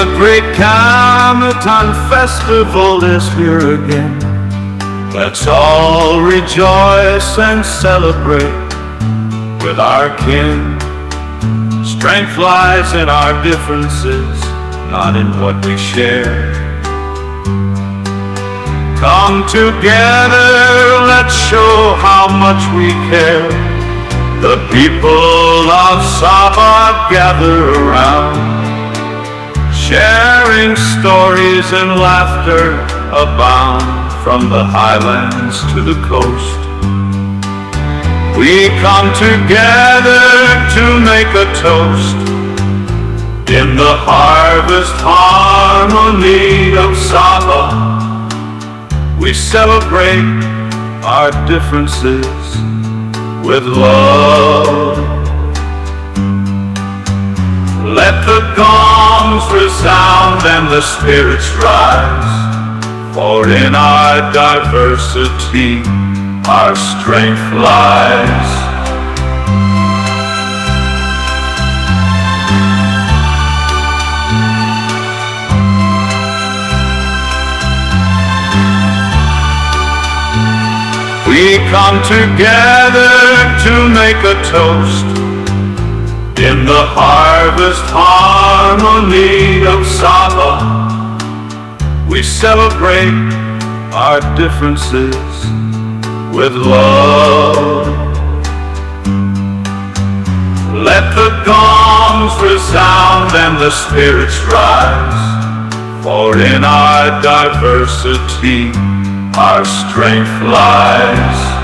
The great Kamitan festival is here again. Let's all rejoice and celebrate with our kin. Strength lies in our differences, not in what we share. Come together, let's show how much we care. The people of Sabah gather around, sharing stories and laughter abound. From the highlands to the coast, we come together to make a toast. In the harvest harmony of Sabah, we celebrate our differences with love. Let the gongs resound and the spirits rise, for in our diversity our strength lies. We come together to make a toast. In the harvest harmony of Sabah, we celebrate our differences with love. Let the gongs resound and the spirits rise, for in our diversity our strength lies.